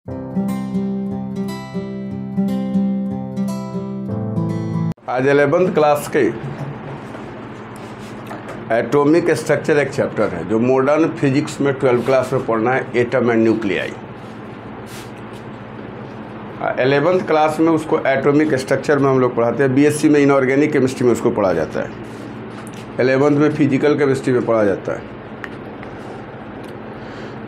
आज 11th class के atomic structure एक चैप्टर है जो मॉडर्न फिजिक्स में 12th क्लास में पढ़ना है, atom and nuclei. 11th class में उसको एटॉमिक स्ट्रक्चर में हम लोग पढ़ाते हैं। बीएससी में इनऑर्गेनिक केमिस्ट्री में उसको पढ़ा जाता है, 11th में फिजिकल केमिस्ट्री में पढ़ा जाता है।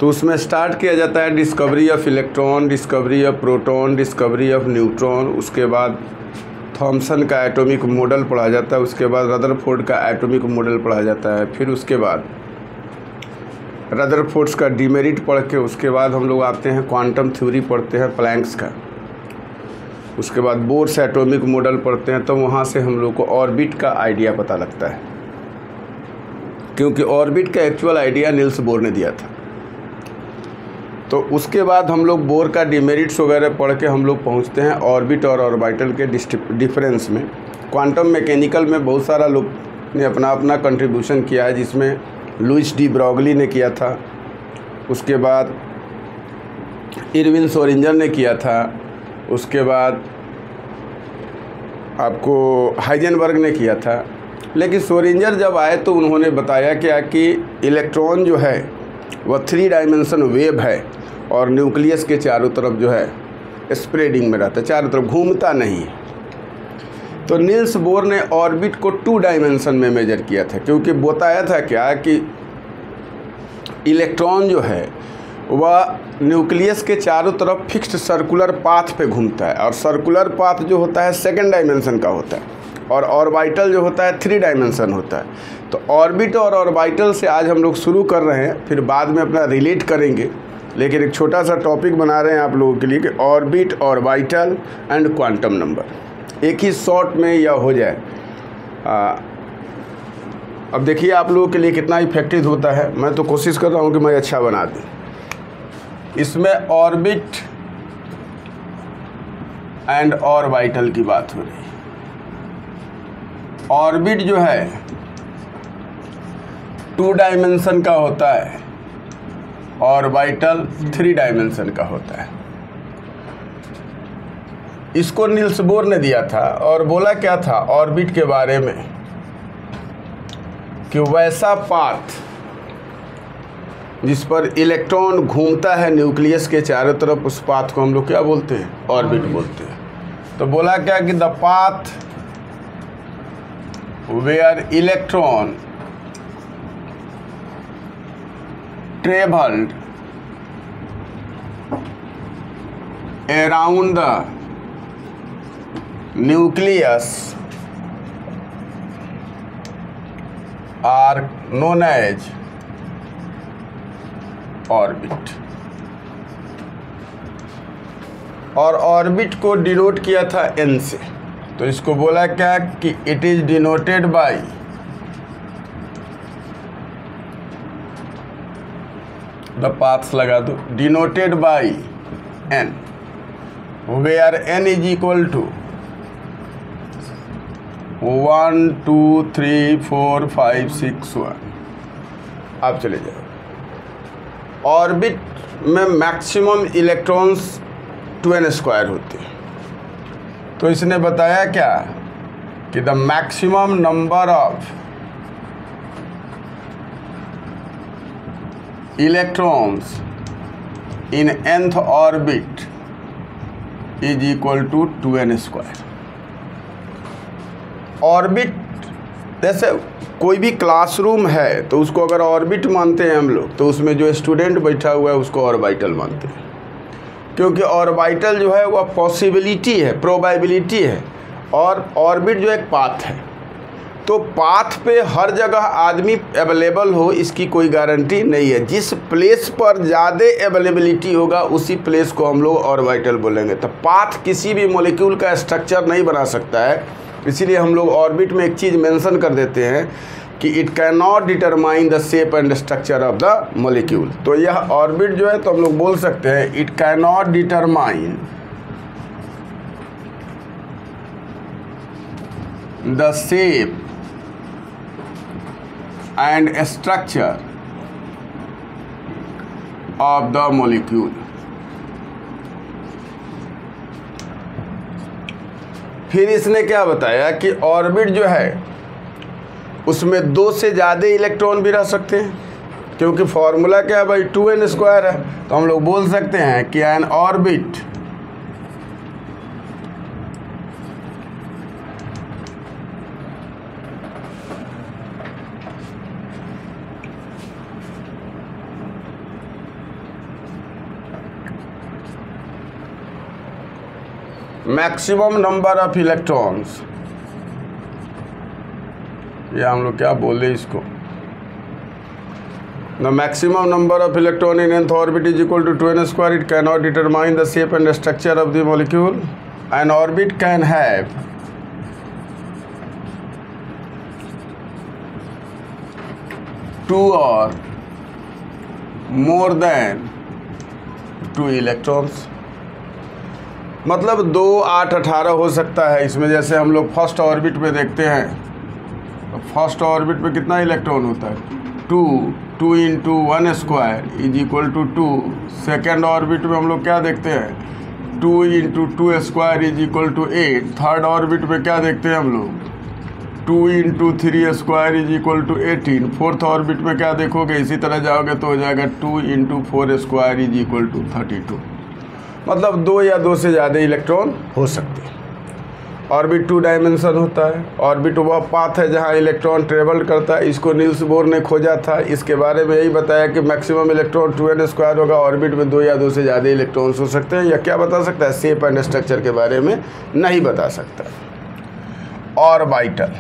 तो उसमें स्टार्ट किया जाता है discovery of electron, discovery of proton, discovery of neutron. उसके बाद थॉमसन का एटॉमिक मॉडल पढ़ा जाता है। उसके बाद रदरफोर्ड का एटॉमिक मॉडल पढ़ा जाता है। फिर उसके बाद रदरफोर्ड्स का डिमेरिट पढ़ के उसके बाद हम लोग आते हैं क्वांटम थ्योरी पढ़ते हैं प्लैंक्स का। उसके बाद बोर्स एटॉमिक मॉडल पढ़ते हैं। तो वहाँ से हम लोग को ऑर्बिट का आइडिया पता लगता है, क्योंकि ऑर्बिट का एक्चुअल आइडिया नील्स बोर ने दिया था। तो उसके बाद हम लोग बोर का डिमेरिट्स वगैरह पढ़ के हम लोग पहुंचते हैं ऑर्बिट और ऑर्बिटल के डिफरेंस में। क्वांटम मैकेनिकल में बहुत सारा लोग ने अपना अपना कंट्रीब्यूशन किया है, जिसमें लुइस डी ब्रॉगली ने किया था, उसके बाद इरविन सोरिंजर ने किया था, उसके बाद आपको हाइजेनबर्ग ने किया था। लेकिन सोरिंजर जब आए तो उन्होंने बताया क्या कि इलेक्ट्रॉन जो है वह 3 डायमेंशन वेव है और न्यूक्लियस के चारों तरफ जो है स्प्रेडिंग में रहता है, चारों तरफ घूमता नहीं है। तो नील्स बोर ने ऑर्बिट को 2 डायमेंशन में मेजर किया था, क्योंकि बताया था क्या कि इलेक्ट्रॉन जो है वह न्यूक्लियस के चारों तरफ फिक्स्ड सर्कुलर पाथ पे घूमता है, और सर्कुलर पाथ जो होता है 2nd डायमेंशन का होता है, और ऑर्बिटल जो होता है 3 डायमेंशन होता है। तो ऑर्बिट और ऑर्बिटल से आज हम लोग शुरू कर रहे हैं, फिर बाद में अपना रिलेट करेंगे। लेकिन एक छोटा सा टॉपिक बना रहे हैं आप लोगों के लिए कि orbit, orbital and quantum number एक ही शॉर्ट में यह हो जाए। अब देखिए आप लोगों के लिए कितना इफेक्टिव होता है। मैं तो कोशिश कर रहा हूँ कि मैं अच्छा बना दूँ। इसमें ऑर्बिट एंड ऑर्बिटल की बात हो रही है। ऑर्बिट जो है 2 डायमेंशन का होता है, ऑर्बिटल 3 डायमेंशन का होता है। इसको नील्स बोर ने दिया था और बोला क्या था ऑर्बिट के बारे में कि वैसा पाथ जिस पर इलेक्ट्रॉन घूमता है न्यूक्लियस के चारों तरफ, उस पाथ को हम लोग क्या बोलते हैं, ऑर्बिट बोलते हैं। तो बोला क्या कि the path where electron traveled around the nucleus are known as orbit। और ऑर्बिट को डिनोट किया था n से। तो इसको बोला क्या कि it is denoted by the paths लगा दो, denoted by n, where n is equal to 1 2 3 4 5 6 1। आप चले जाओ। ऑर्बिट में मैक्सिमम इलेक्ट्रॉन्स 2n² होते हैं। तो इसने बताया क्या कि the maximum number of electrons in nth orbit is equal to 2n²। Orbit जैसे कोई भी क्लासरूम है तो उसको अगर ऑर्बिट मानते हैं हम लोग, तो उसमें जो स्टूडेंट बैठा हुआ है उसको ऑर्बिटल मानते हैं, क्योंकि ऑर्बिटल जो है वह पॉसिबिलिटी है, प्रोबेबिलिटी है, और ऑर्बिट जो एक पाथ है। तो पाथ पे हर जगह आदमी अवेलेबल हो इसकी कोई गारंटी नहीं है। जिस प्लेस पर ज़्यादा अवेलेबिलिटी होगा उसी प्लेस को हम लोग ऑर्बिटल बोलेंगे। तो पाथ किसी भी मॉलिक्यूल का स्ट्रक्चर नहीं बना सकता है, इसीलिए हम लोग ऑर्बिट में एक चीज़ मेंशन कर देते हैं कि it can not determine the shape and structure of the molecule. तो यह ऑर्बिट जो है तो हम लोग बोल सकते हैं it can not determine the shape and structure of the molecule। फिर इसने क्या बताया कि ऑर्बिट जो है उसमें 2 से ज़्यादा इलेक्ट्रॉन भी रह सकते हैं, क्योंकि फॉर्मूला क्या है भाई 2n² है। तो हम लोग बोल सकते हैं कि N orbit maximum number of electrons, ये हम लोग क्या बोले इसको, the maximum number of electron in nth orbit is equal to 2n². It cannot determine the shape and structure of the molecule. An orbit can have two or more than 2 electrons. मतलब 2, 8, 18 हो सकता है इसमें। जैसे हम लोग first orbit में देखते हैं, तो फर्स्ट ऑर्बिट में कितना इलेक्ट्रॉन होता है 2 × 1² = 2। सेकेंड ऑर्बिट में हम लोग क्या देखते हैं 2 × 2² = 8। थर्ड ऑर्बिट में क्या देखते हैं हम लोग 2 × 3² = 18। फोर्थ ऑर्बिट में क्या देखोगे, इसी तरह जाओगे तो हो जाएगा 2 × 4² = 32। मतलब 2 या 2 से ज़्यादा इलेक्ट्रॉन हो सकते हैं। ऑर्बिट 2 डायमेंशन होता है। ऑर्बिट वह पाथ है जहां इलेक्ट्रॉन ट्रेवल करता है। इसको नील्स बोर ने खोजा था। इसके बारे में यही बताया कि मैक्सिमम इलेक्ट्रॉन 2n² होगा। ऑर्बिट में 2 या 2 से ज़्यादा इलेक्ट्रॉन्स हो सकते हैं। या क्या बता सकता है, शेप एंड स्ट्रक्चर के बारे में नहीं बता सकता। ऑर्बिटल,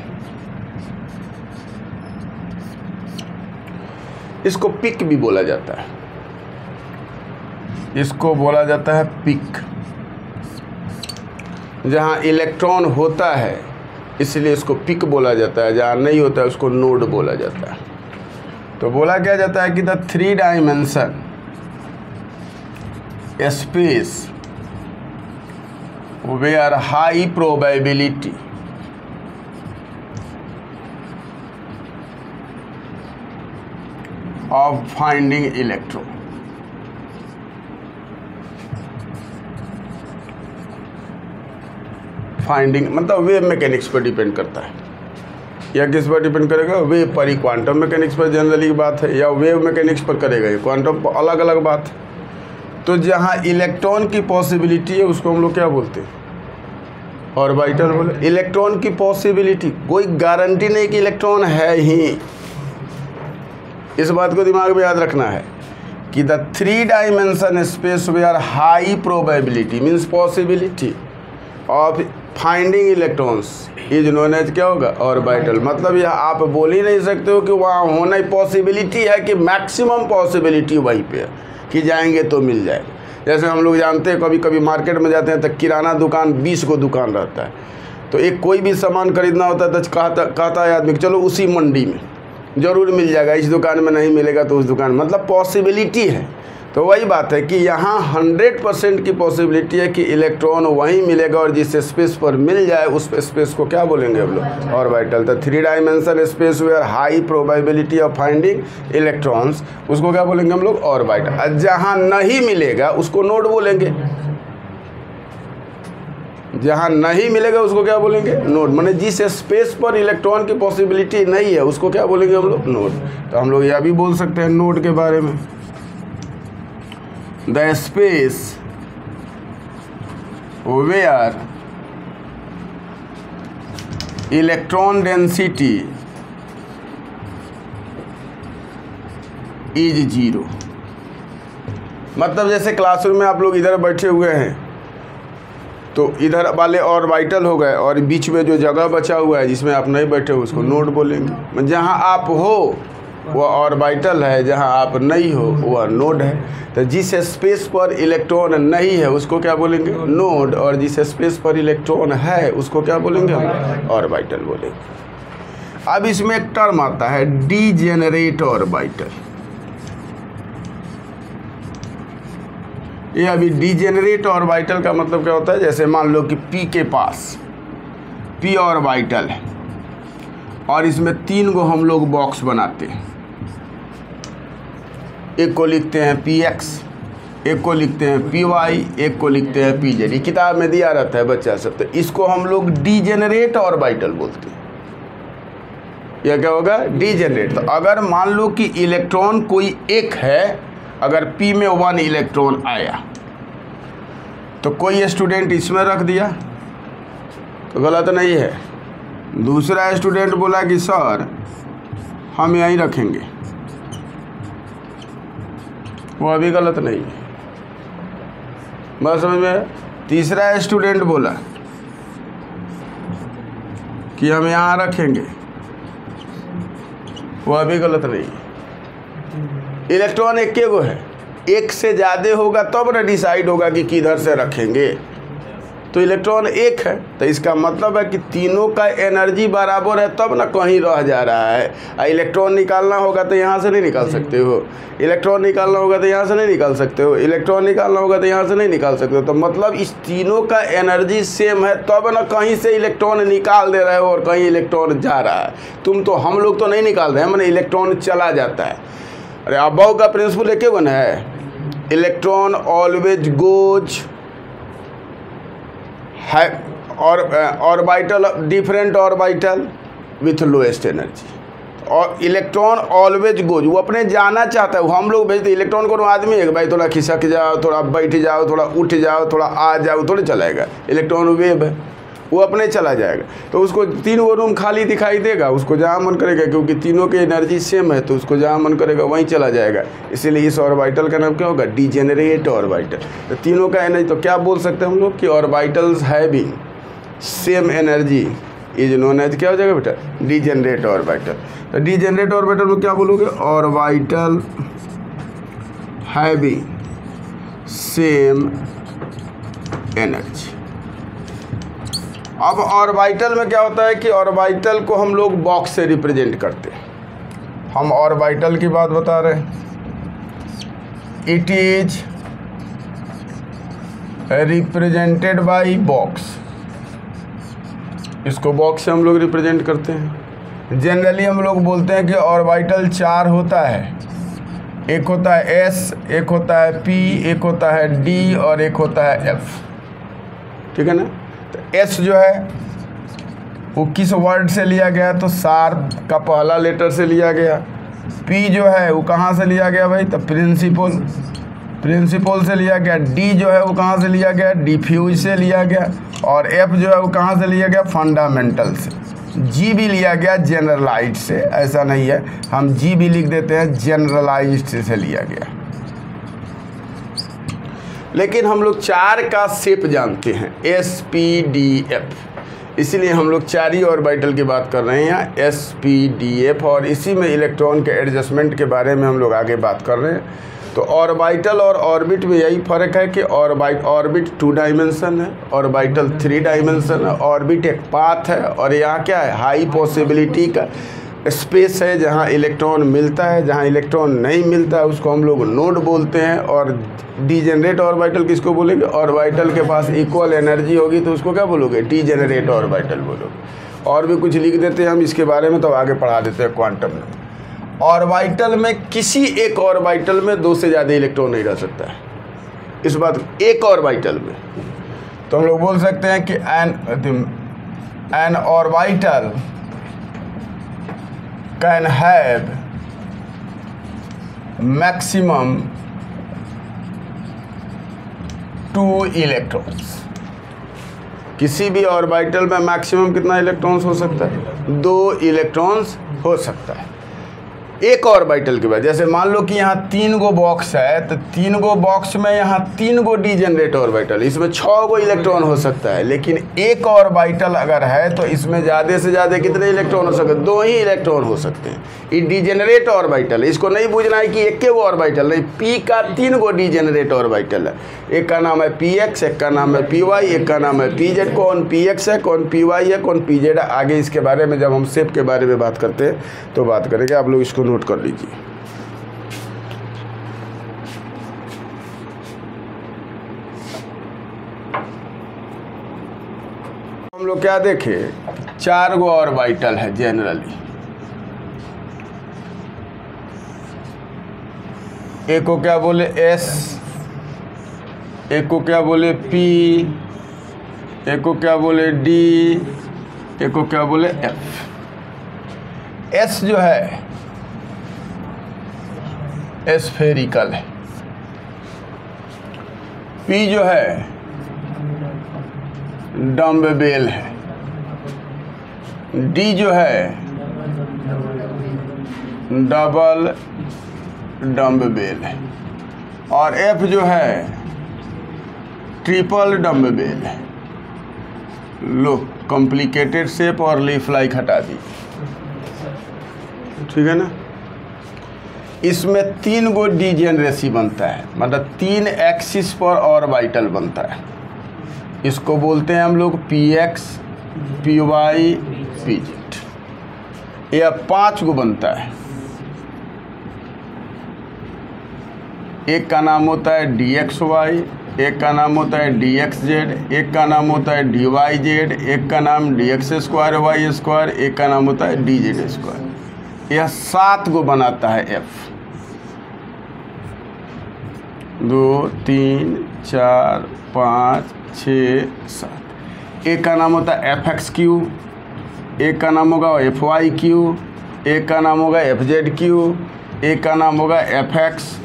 इसको पिक भी बोला जाता है। इसको बोला जाता है पिक, जहाँ इलेक्ट्रॉन होता है इसलिए इसको पिक बोला जाता है। जहाँ नहीं होता है उसको नोड बोला जाता है। तो बोला क्या जाता है कि the 3 dimension space where high probability of finding electron. Finding मतलब वेव मैकेनिक्स पर डिपेंड करता है। या किस पर डिपेंड करेगा, वेव पर ही। क्वांटम मैकेनिक्स पर जनरली बात है, या वेव मैकेनिक्स पर करेगा। ये क्वांटम पर अलग अलग बात है। तो जहाँ इलेक्ट्रॉन की पॉसिबिलिटी है उसको हम लोग क्या बोलते हैं, ऑर्बिटल बोले। इलेक्ट्रॉन की पॉसिबिलिटी, कोई गारंटी नहीं कि इलेक्ट्रॉन है ही। इस बात को दिमाग में याद रखना है कि the 3 dimension space where high probability means possibility of finding electrons is known as क्या होगा, ऑर्बिटल। मतलब यह आप बोल ही नहीं सकते हो कि वहाँ होना ही पॉसिबिलिटी है, कि मैक्सिमम पॉसिबिलिटी वहीं पे है कि जाएंगे तो मिल जाएगा। जैसे हम लोग जानते हैं कभी कभी मार्केट में जाते हैं तो किराना दुकान 20 को दुकान रहता है। तो एक कोई भी सामान खरीदना होता है तो कहता है आदमी चलो उसी मंडी में ज़रूर मिल जाएगा, इस दुकान में नहीं मिलेगा तो उस दुकान, मतलब पॉसिबिलिटी है। तो वही बात है कि यहाँ 100% की पॉसिबिलिटी है कि इलेक्ट्रॉन वहीं मिलेगा, और जिस स्पेस पर मिल जाए उस स्पेस को क्या बोलेंगे हम लोग, ऑर्बिटल। तो 3 dimension space where high probability of finding electrons, उसको क्या बोलेंगे हम लोग, ऑर्बिटल। जहाँ नहीं मिलेगा उसको नोड बोलेंगे। जहाँ नहीं मिलेगा उसको क्या बोलेंगे, नोड। माने जिस स्पेस पर इलेक्ट्रॉन की पॉसिबिलिटी नहीं है उसको क्या बोलेंगे हम लोग, नोड। तो हम लोग यह भी बोल सकते हैं नोड के बारे में, the space where electron density is 0। मतलब जैसे क्लासरूम में आप लोग इधर बैठे हुए हैं तो इधर वाले ऑर्बिटल हो गए, और बीच में जो जगह बचा हुआ है जिसमें आप नहीं बैठे हो उसको नोड बोलेंगे। जहाँ आप हो वह ऑर्बिटल है, जहाँ आप नहीं हो वह नोड है। तो जिस स्पेस पर इलेक्ट्रॉन नहीं है उसको क्या बोलेंगे, नोड, और जिस स्पेस पर इलेक्ट्रॉन है उसको क्या बोलेंगे हम, ऑर्बिटल बोलेंगे। अब इसमें एक टर्म आता है डीजेनरेट ऑर्बिटल। ये अभी डीजेनरेट ऑर्बिटल का मतलब क्या होता है, जैसे मान लो कि पी के पास पी ऑर्बिटल है और इसमें 3 गो हम लोग बॉक्स बनाते हैं। एक को लिखते हैं px, एक को लिखते हैं PY, एक को लिखते हैं PZ। ये किताब में दिया रहता है बच्चा सब। तो इसको हम लोग डीजेनरेट ऑर्बिटल बोलते हैं। यह क्या होगा? डीजेनरेट। तो अगर मान लो कि इलेक्ट्रॉन कोई एक है, अगर P में 1 इलेक्ट्रॉन आया तो कोई स्टूडेंट इसमें रख दिया तो गलत नहीं है। दूसरा स्टूडेंट बोला कि सर हम यहीं रखेंगे, वो अभी गलत नहीं है। बात समझ में? तीसरा स्टूडेंट बोला कि हम यहाँ रखेंगे, वो अभी गलत नहीं है। इलेक्ट्रॉन एक गो है, एक से ज़्यादा होगा तब ना डिसाइड होगा कि किधर से रखेंगे। तो इलेक्ट्रॉन एक है तो इसका मतलब है कि तीनों का एनर्जी बराबर है, तब ना कहीं रह जा रहा है। इलेक्ट्रॉन निकालना होगा तो यहाँ से नहीं निकाल सकते हो, इलेक्ट्रॉन निकालना होगा तो यहाँ से नहीं निकाल सकते हो, इलेक्ट्रॉन निकालना होगा तो यहाँ से नहीं निकाल सकते हो। तो मतलब इस तीनों का एनर्जी सेम है, तब ना कहीं से इलेक्ट्रॉन निकाल दे रहे हो और कहीं इलेक्ट्रॉन जा रहा है। हम लोग तो नहीं निकाल रहे हैं, मैंने इलेक्ट्रॉन चला जाता है। अरे अबाव का प्रिंसिपल एक बना है, इलेक्ट्रॉन ऑलवेज गोज है और orbital different orbital with lowest energy. और इलेक्ट्रॉन ऑलवेज गोज, वो अपने जाना चाहता है। हम लोग भेजते इलेक्ट्रॉन को आदमी है कि भाई थोड़ा खिसक जाओ, थोड़ा बैठ जाओ, थोड़ा उठ जाओ, थोड़ा आ जाओ, थोड़े चलाएगा। इलेक्ट्रॉन वेव है, वो अपने चला जाएगा। तो उसको 3 गो रूम खाली दिखाई देगा, उसको जहाँ मन करेगा, क्योंकि तीनों की एनर्जी सेम है तो उसको जहाँ मन करेगा वहीं चला जाएगा। इसीलिए इस ऑर्बिटल का नाम क्या होगा? Degenerate orbital. तो तीनों का एनर्जी, तो क्या बोल सकते हैं हम लोग कि orbitals having same energy is known as, क्या हो जाएगा बेटा? Degenerate orbital. तो डीजेनरेट ऑर्बिटल में क्या बोलोगे? Orbital having same energy. अब ऑर्बिटल में क्या होता है कि ऑर्बिटल को हम लोग बॉक्स से रिप्रेजेंट करते हैं। हम ऑर्बिटल की बात बता रहे हैं। It is represented by box, इसको बॉक्स से हम लोग रिप्रेजेंट करते हैं। जनरली हम लोग बोलते हैं कि ऑर्बिटल 4 होता है। एक होता है S, एक होता है P, एक होता है D और एक होता है F। ठीक है ना? तो S जो है वो किस वर्ड से लिया गया? तो शार्प का पहला लेटर से लिया गया। P जो है वो कहाँ से लिया गया भाई? तो प्रिंसिपल से लिया गया। D जो है वो कहाँ से लिया गया? डिफ्यूज से लिया गया। और F जो है वो कहाँ से लिया गया? फंडामेंटल से। G भी लिया गया जनरलाइज्ड से, ऐसा नहीं है, हम G भी लिख देते हैं, जनरलाइज्ड से लिया गया। लेकिन हम लोग 4 का शेप जानते हैं, SPDF, इसीलिए हम लोग 4 ही ऑर्बिटल की बात कर रहे हैं, SPDF। और इसी में इलेक्ट्रॉन के एडजस्टमेंट के बारे में हम लोग आगे बात कर रहे हैं। तो ऑर्बिटल और ऑर्बिट में यही फ़र्क है कि ऑर्बिट 2 डायमेंशन है, ऑर्बिटल 3 डायमेंशन है। ऑर्बिट एक पाथ है और यहाँ क्या है? हाई पॉसिबिलिटी का स्पेस है, जहाँ इलेक्ट्रॉन मिलता है। जहाँ इलेक्ट्रॉन नहीं मिलता है उसको हम लोग नोड बोलते हैं। और डीजेनरेट ऑर्बिटल किसको बोलेंगे? ऑर्बिटल के पास इक्वल एनर्जी होगी तो उसको क्या बोलोगे? डीजेनरेट ऑर्बिटल बोलोगे। और भी कुछ लिख देते हैं हम इसके बारे में, तो आगे पढ़ा देते हैं क्वांटम में। ऑर्बिटल में किसी एक ऑर्बिटल में 2 से ज़्यादा इलेक्ट्रॉन नहीं रह सकता है। इस बात एक ऑर्बिटल में तो हम लोग बोल सकते हैं कि N orbital can have maximum 2 electrons. किसी भी ऑर्बिटल में मैक्सिमम कितना इलेक्ट्रॉन्स हो सकता है? 2 इलेक्ट्रॉन्स हो सकता है एक ऑर्बिटल के बाद। जैसे मान लो कि यहाँ 3 गो बॉक्स है, तो 3 गो बॉक्स में यहाँ 3 गो डीजेनरेट ऑर्बिटल, इसमें 6 गो इलेक्ट्रॉन हो सकता है। लेकिन एक ऑर्बिटल अगर है तो इसमें ज़्यादा से ज़्यादा कितने इलेक्ट्रॉन हो सकते हैं? 2 ही इलेक्ट्रॉन हो सकते हैं। ये डीजेनरेट ऑर्बिटल है, इसको नहीं पूछना है कि एक गो ऑर्बिटल नहीं, P का 3 गो डीजेनरेट ऑर्बिटल है। एक का नाम है PX, एक का नाम है PY, एक का नाम है PZ। कौन PX है, कौन PY है, कौन PZ है? आगे इसके बारे में जब हम शेप के बारे में बात करते हैं तो बात करेंगे, आप लोग इसको नोट कर लीजिए। हम लोग क्या देखे? 4 गो ऑर्बिटल है जनरली। एक को क्या बोले? S, एक को क्या बोले P, एक को क्या बोले D, एक को क्या बोले F। S जो है स्फेरिकल है, P जो है डम्बबेल है, D जो है डबल डम्बबेल है, और F जो है ट्रिपल डम्बबेल है। लो कॉम्प्लिकेटेड शेप और लीफ लाइक हटा दी, ठीक है ना। इसमें 3 गो डिजेनरेसी बनता है, मतलब 3 एक्सिस पर ऑर्बिटल बनता है। इसको बोलते हैं हम लोग PX, PY, PZ। यह 5 गो बनता है। एक का नाम होता है DXY, एक का नाम होता है DXZ, एक का नाम होता है DYZ, एक का नाम DX2Y2, एक का नाम होता है DZ2। यह 7 गो बनाता है F। 2 3 4 5 6 7। एक का नाम होता है FXQ, एक का नाम होगा FYQ, एक का नाम होगा FZQ, एक का नाम होगा FX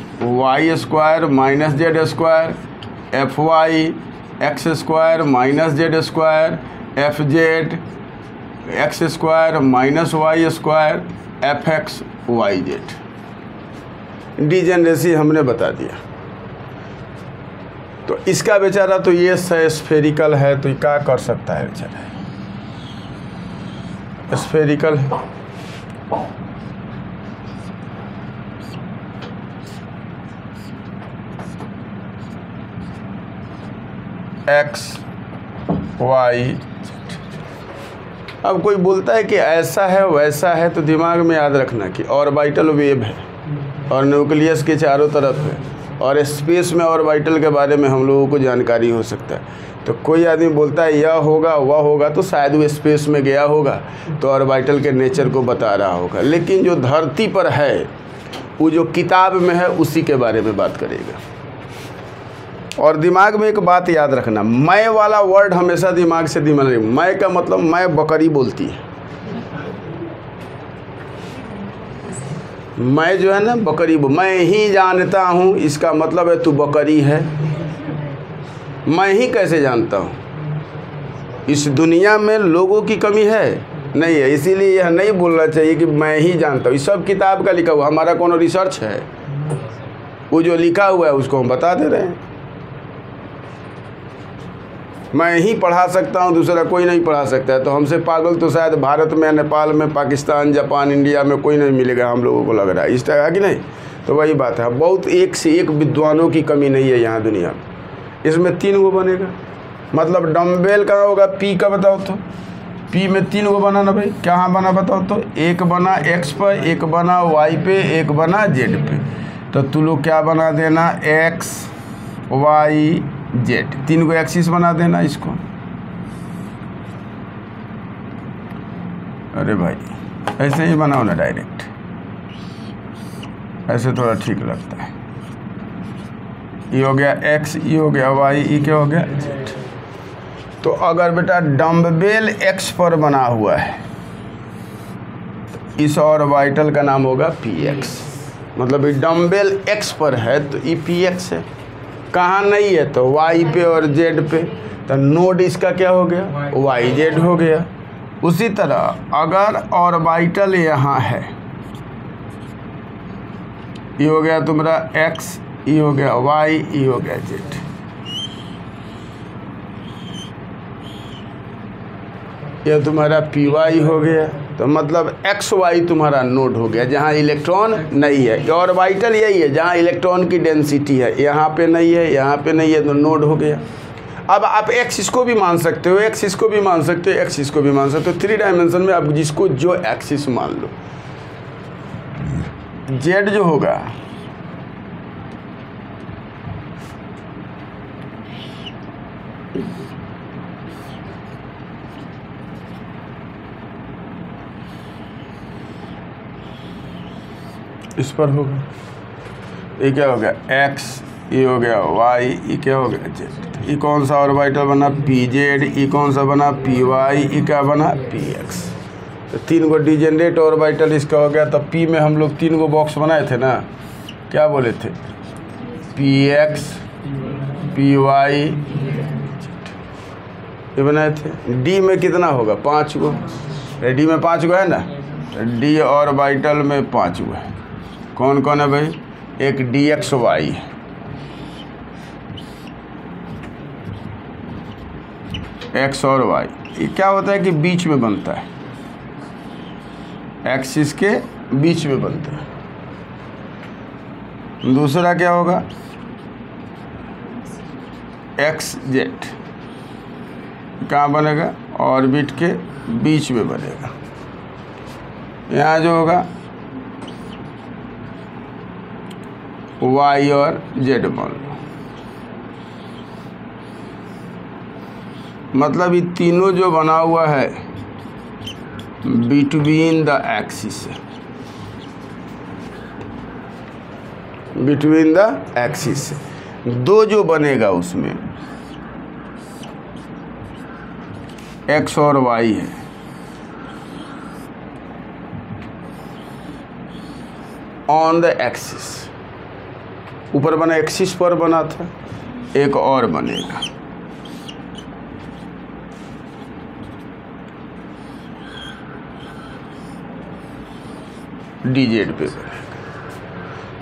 minus Z2, FY X2 minus Z2, FZ X2 minus Y2, FX YZ। Degeneracy हमने बता दिया। तो इसका बेचारा तो ये स्फेरिकल है, तो ये क्या कर सकता है बेचारा, स्फेरिकल है। X Y। अब कोई बोलता है कि ऐसा है वैसा है, तो दिमाग में याद रखना कि ऑर्बिटल वेव है और न्यूक्लियस के चारों तरफ है, और स्पेस में ऑर्बिटल के बारे में हम लोगों को जानकारी हो सकता है। तो कोई आदमी बोलता है यह होगा वह होगा, तो शायद वो स्पेस में गया होगा तो ऑर्बिटल के नेचर को बता रहा होगा, लेकिन जो धरती पर है वो जो किताब में है उसी के बारे में बात करेगा। और दिमाग में एक बात याद रखना, मैं वाला वर्ड हमेशा दिमाग से दिमाग, मैं का मतलब मैं बकरी बोलती है। मैं जो है ना बकरी, मैं ही जानता हूँ, इसका मतलब है तू बकरी है। मैं ही कैसे जानता हूँ? इस दुनिया में लोगों की कमी है नहीं है, इसीलिए यह नहीं बोलना चाहिए कि मैं ही जानता हूँ। ये सब किताब का लिखा हुआ, हमारा कोनो रिसर्च है? वो जो लिखा हुआ है उसको हम बता दे रहे हैं। मैं ही पढ़ा सकता हूँ, दूसरा कोई नहीं पढ़ा सकता है। तो हमसे पागल तो शायद भारत में, नेपाल में, पाकिस्तान, जापान, इंडिया में कोई नहीं मिलेगा, हम लोगों को लग रहा है। इस तरह कि नहीं? तो वही बात है, बहुत एक से एक विद्वानों की कमी नहीं है यहाँ दुनिया में। इसमें 3 गो बनेगा, मतलब डम्बेल कहाँ होगा? P का बताओ तो। P में 3 गो बना ना भाई, कहाँ बना बताओ तो? एक बना X पर, एक बना Y पे, एक बना Z पे। तो तू लोग क्या बना देना? X Y Z, 3 गो एक्सिस बना देना इसको। अरे भाई ऐसे ही बनाओ ना डायरेक्ट, ऐसे थोड़ा ठीक लगता है। ये हो गया X, ये हो गया Y, ये क्या हो गया Z। तो अगर बेटा डम्बेल X पर बना हुआ है, इस ऑर्बिटल का नाम होगा PX। मतलब ये डम्बेल X पर है तो ये PX है। कहाँ नहीं है? तो Y पे और Z पे। तो नोड इसका क्या हो गया? YZ हो गया। उसी तरह अगर ऑर्बिटल यहाँ है, ये हो गया तुम्हारा X, ये हो गया Y, ये हो गया Z। यह तुम्हारा PY हो गया। तो मतलब XY तुम्हारा नोड हो गया, जहाँ इलेक्ट्रॉन नहीं है। ऑर्बिटल यही है जहाँ इलेक्ट्रॉन की डेंसिटी है, यहाँ पे नहीं है, यहाँ पे नहीं है, तो नोड हो गया। अब आप X इसको भी मान सकते हो, X इसको भी मान सकते हो, X इसको भी मान सकते हो। 3 डायमेंशन में आप जिसको जो एक्सिस मान लो। Z जो होगा इस पर होगा। ये क्या हो गया? X, ये हो गया वाई, ये क्या हो गया जेड। ये कौन सा ऑर्बिटल बना पी जेड, ये कौन सा बना पी वाई, ये क्या बना पी एक्स। तो 3 गो डिजेनरेट ऑर्बिटल इसका हो गया। तब पी में हम लोग 3 गो बॉक्स बनाए थे ना, क्या बोले थे पी एक्स पी वाई ये बनाए थे। डी में कितना होगा 5 गो, डी में 5 गो है ना, डी ऑर्बिटल में 5 गो है। कौन कौन है भाई, एक डी एक्स वाई है, एक्स और वाई। ये क्या होता है कि बीच में बनता है, एक्सिस के बीच में बनता है। दूसरा क्या होगा एक्स जेड, कहाँ बनेगा ऑर्बिट के बीच में बनेगा। यहाँ जो होगा वाई और जेड मान लो, मतलब ये तीनों जो बना हुआ है between the axis, between the axis. 2 जो बनेगा उसमें एक्स और वाई है, ऑन द एक्सिस। ऊपर बना एक्सिस पर बना था, एक और बनेगा डीजेड पे बनेगा।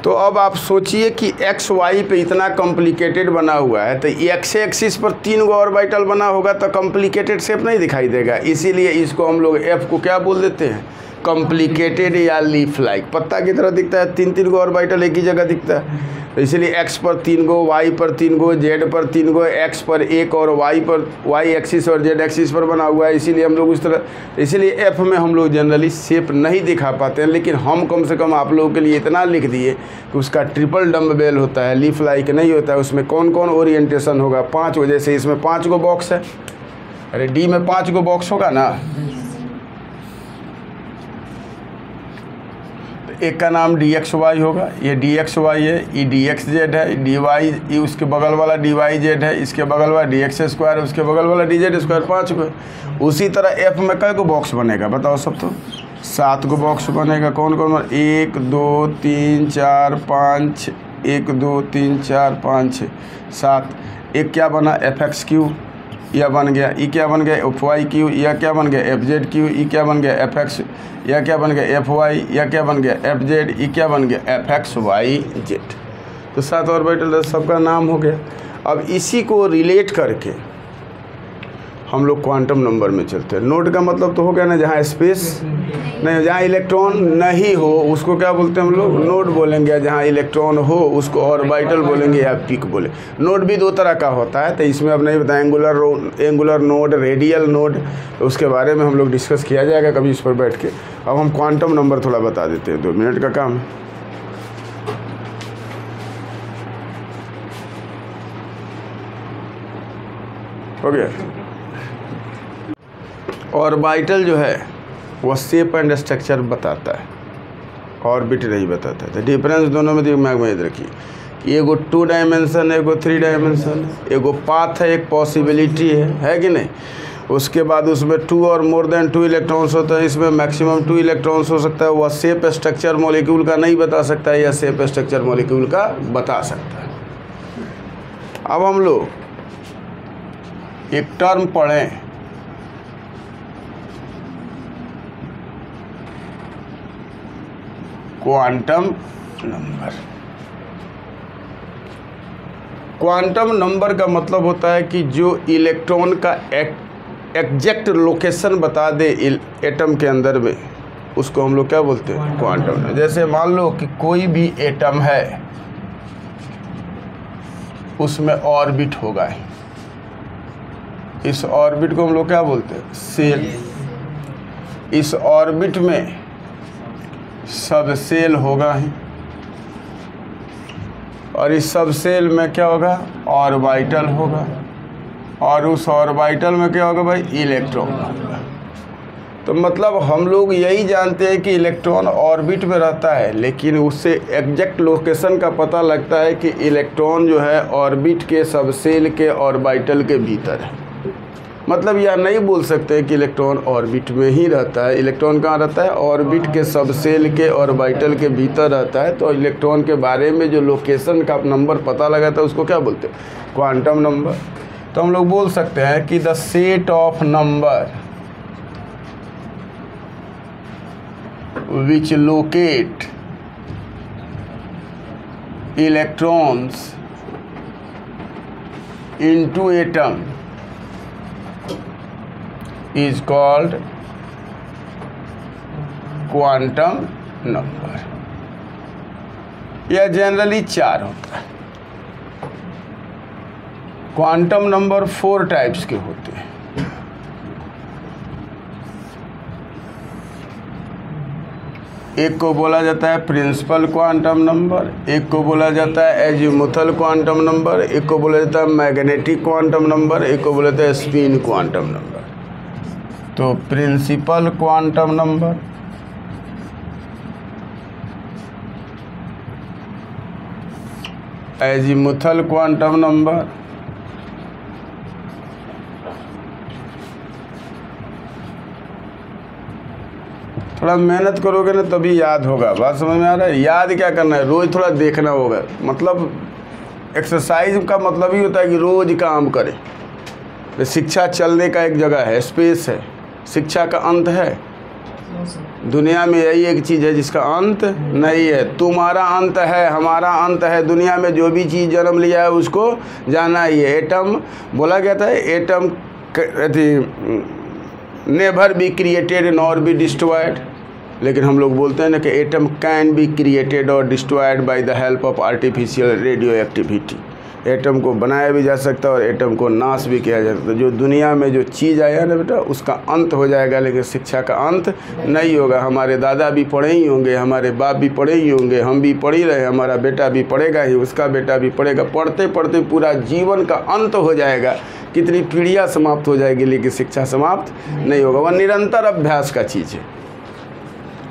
तो अब आप सोचिए कि एक्स वाई पे इतना कॉम्प्लिकेटेड बना हुआ है, तो एक्स एक्सिस पर 3 गो ऑर्बिटल बना होगा तो कॉम्प्लिकेटेड शेप नहीं दिखाई देगा। इसीलिए इसको हम लोग एफ को क्या बोल देते हैं कॉम्प्लिकेटेड या लीफ लाइक, पत्ता की तरह दिखता है, 3 गो ऑर्बिटल एक ही जगह दिखता है। तो इसलिए एक्स पर 3 गो, वाई पर 3 गो, जेड पर 3 गो, एक्स पर 1 और वाई पर वाई एक्सिस और जेड एक्सिस पर बना हुआ है। इसीलिए हम लोग उस तरह, इसलिए एफ में हम लोग जनरली शेप नहीं दिखा पाते हैं, लेकिन हम कम से कम आप लोगों के लिए इतना लिख दिए कि उसका ट्रिपल डम्बेल होता है, लीफ लाइक नहीं होता है। उसमें कौन कौन ओरिएंटेशन होगा 5 वजह से इसमें 5 गो बॉक्स है। अरे डी में 5 गो बॉक्स होगा ना, एक का नाम डी एक्स वाई होगा, ये डी एक्स वाई है, ये डी एक्स जेड है, डी वाई ये उसके बगल वाला डी वाई जेड है, इसके बगल वाला डी एक्स स्क्वायर है, उसके बगल वाला डी जेड स्क्वायर, 5 को। उसी तरह एफ में कै गो बॉक्स बनेगा बताओ सब, तो 7 गो बॉक्स बनेगा। कौन कौन 1 2 3 4 5, 1 2 3 4 5 6 7। एक क्या बना एफ एक्स क्यू, यह बन गया। ई क्या बन गया एफ वाई क्यू, यह क्या बन गया एफ जेड क्यू। ई क्या बन गया एफ एक्स, यह क्या बन गया एफ वाई, यह क्या बन गया एफ जेड। ई क्या बन गया एफ एक्स वाई जेड। तो 7 ऑर्बिटल सबका नाम हो गया। अब इसी को रिलेट करके हम लोग क्वांटम नंबर में चलते हैं। नोड का मतलब तो हो गया ना जहाँ स्पेस नहीं, जहाँ इलेक्ट्रॉन नहीं हो उसको क्या बोलते हैं हम लोग नोड बोलेंगे, जहाँ इलेक्ट्रॉन हो उसको ऑर्बिटल बोलेंगे या पिक बोले। नोड भी 2 तरह का होता है, तो इसमें अब नहीं बताएं, एंगुलर नोड, रेडियल नोड, तो उसके बारे में हम लोग डिस्कस किया जाएगा कभी इस पर बैठ के। अब हम क्वांटम नंबर थोड़ा बता देते हैं, 2 मिनट का काम है। हो गया। ऑर्बिटल जो है वो शेप एंड स्ट्रक्चर बताता है, ऑर्बिट नहीं बताता है। तो डिफरेंस दोनों में दिमाग में याद रखिए, एगो 2 डायमेंशन है, एगो 3 डायमेंशन है, एगो पाथ है, एक पॉसिबिलिटी है कि नहीं। उसके बाद उसमें 2 और मोर देन 2 इलेक्ट्रॉन्स होता है, इसमें मैक्सिमम 2 इलेक्ट्रॉन्स हो सकता है। वह शेप स्ट्रक्चर मॉलिक्यूल का नहीं बता सकता है, या शेप स्ट्रक्चर मॉलिक्यूल का बता सकता है। अब हम लोग एक टर्म पढ़ें, क्वांटम नंबर। क्वांटम नंबर का मतलब होता है कि जो इलेक्ट्रॉन का एग्जैक्ट लोकेशन बता दे एटम के अंदर में, उसको हम लोग क्या बोलते हैं क्वांटम नंबर। जैसे मान लो कि कोई भी एटम है, उसमें ऑर्बिट होगा, इस ऑर्बिट को हम लोग क्या बोलते हैं सेल। इस ऑर्बिट में सब सेल होगा ही, और इस सब सेल में क्या होगा ऑर्बिटल होगा, और उस ऑर्बिटल में क्या होगा भाई इलेक्ट्रॉन होगा। तो मतलब हम लोग यही जानते हैं कि इलेक्ट्रॉन ऑर्बिट में रहता है, लेकिन उससे एग्जैक्ट लोकेशन का पता लगता है कि इलेक्ट्रॉन जो है ऑर्बिट के सबसेल के ऑर्बिटल के भीतर है। मतलब यह नहीं बोल सकते कि इलेक्ट्रॉन ऑर्बिट में ही रहता है। इलेक्ट्रॉन कहाँ रहता है? ऑर्बिट के सबसेल के ऑर्बिटल के भीतर रहता है। तो इलेक्ट्रॉन के बारे में जो लोकेशन का नंबर पता लगाता है उसको क्या बोलते हैं? Quantum number. तो हम लोग बोल सकते हैं कि the set of number which locate electrons into atom is called quantum number। यह जनरली 4 होता है। क्वांटम नंबर 4 टाइप्स के होते हैं। एक को बोला जाता है प्रिंसिपल क्वांटम नंबर, एक को बोला जाता है एजीमुथल क्वांटम नंबर, एक को बोला जाता है मैग्नेटिक क्वांटम नंबर, एक को बोला जाता है स्पिन क्वांटम नंबर। तो principal quantum number, azimuthal quantum number, थोड़ा मेहनत करोगे ना तभी याद होगा। बात समझ में आ रहा है? याद क्या करना है, रोज़ थोड़ा देखना होगा। मतलब एक्सरसाइज का मतलब ही होता है कि रोज़ काम करें। तो शिक्षा चलने का एक जगह है, स्पेस है। शिक्षा का अंत है? दुनिया में यही एक चीज़ है जिसका अंत नहीं है। तुम्हारा अंत है, हमारा अंत है। दुनिया में जो भी चीज़ जन्म लिया है उसको जाना ही है। एटम बोला गया था, atom never be created nor be destroyed. लेकिन हम लोग बोलते हैं ना कि एटम कैन बी क्रिएटेड और destroyed by the help of artificial radio activity. Atom को बनाया भी जा सकता है और एटम को नाश भी किया जा सकता है। जो दुनिया में जो चीज़ आया ना बेटा, उसका अंत हो जाएगा, लेकिन शिक्षा का अंत नहीं होगा। हमारे दादा भी पढ़े ही होंगे, हमारे बाप भी पढ़े ही होंगे, हम भी पढ़ ही रहे, हमारा बेटा भी पढ़ेगा ही, उसका बेटा भी पढ़ेगा। पढ़ते पढ़ते पूरा जीवन का अंत हो जाएगा। कितनी पीढ़ियाँ समाप्त हो जाएगी, लेकिन शिक्षा समाप्त नहीं होगा। वह निरंतर अभ्यास का चीज़ है।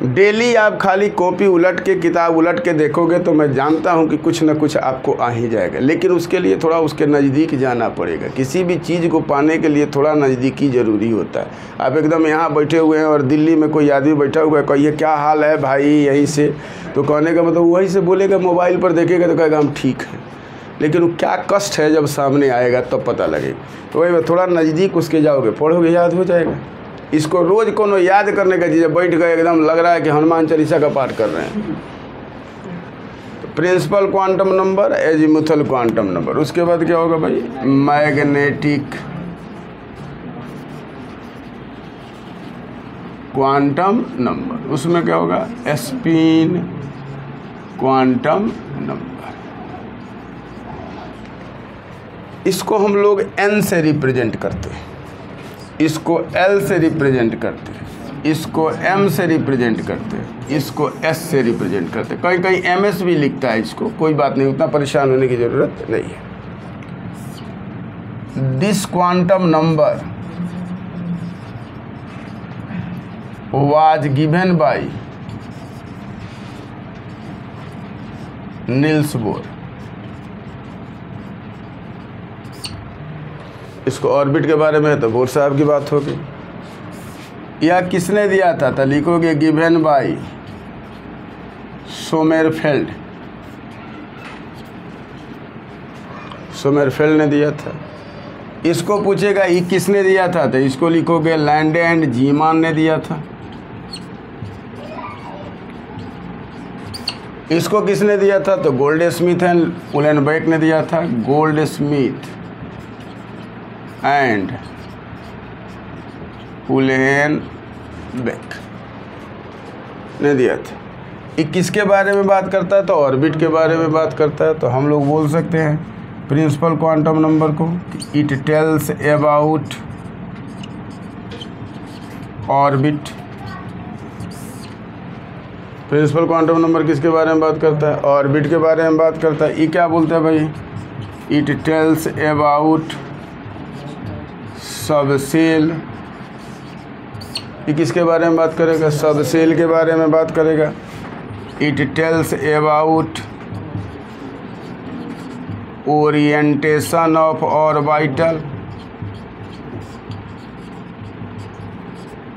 डेली आप खाली कॉपी उलट के, किताब उलट के देखोगे तो मैं जानता हूँ कि कुछ ना कुछ आपको आ ही जाएगा। लेकिन उसके लिए थोड़ा उसके नज़दीक जाना पड़ेगा। किसी भी चीज़ को पाने के लिए थोड़ा नज़दीकी ज़रूरी होता है। आप एकदम यहाँ बैठे हुए हैं और दिल्ली में कोई आदमी बैठा हुआ है, कहिए क्या हाल है भाई यहीं से, तो कहने का मतलब वहीं से बोलेगा। मोबाइल पर देखेगा तो कहेगा हम ठीक हैं, लेकिन वो क्या कष्ट है जब सामने आएगा तब पता लगेगा। तो वही थोड़ा नज़दीक उसके जाओगे, पढ़ोगे, याद हो जाएगा। इसको रोज़ कोनो याद करने का चीज़ है। बैठ गए एकदम लग रहा है कि हनुमान चालीसा का पाठ कर रहे हैं। तो principal quantum number, azimuthal quantum number. उसके बाद क्या होगा भाई? Magnetic quantum number. उसमें क्या होगा? Spin quantum number. इसको हम लोग n से रिप्रेजेंट करते हैं, इसको L से रिप्रेजेंट करते हैं, इसको M से रिप्रेजेंट करते हैं, इसको S से रिप्रेजेंट करते हैं। कहीं कहीं MS भी लिखता है इसको, कोई बात नहीं, उतना परेशान होने की ज़रूरत नहीं है। This quantum number was given by Niels Bohr. इसको ऑर्बिट के बारे में तो बोर साहब की बात होगी। यह किसने दिया था? तो लिखोगे गिवन बाय सोमेरफेल्ड। सोमेरफेल्ड ने दिया था। इसको पूछेगा ये किसने दिया था, तो इसको लिखोगे लैंडे एंड जीमान ने दिया था। इसको किसने दिया था? तो गोल्ड स्मिथ एंड उलेनबेक ने दिया था। गोल्ड स्मिथ एंड उलेनबेक ने दिया था। ये किसके बारे में बात करता है? तो ऑर्बिट के बारे में बात करता है। तो हम लोग बोल सकते हैं प्रिंसिपल क्वांटम नंबर को, it tells about orbit. Principal quantum number किसके बारे में बात करता है? ऑर्बिट के बारे में बात करता है। ये क्या बोलता है भाई? इट टेल्स अबाउट सबसेल ये किसके बारे में बात करेगा? सब सेल के बारे में बात करेगा। It tells about orientation of orbital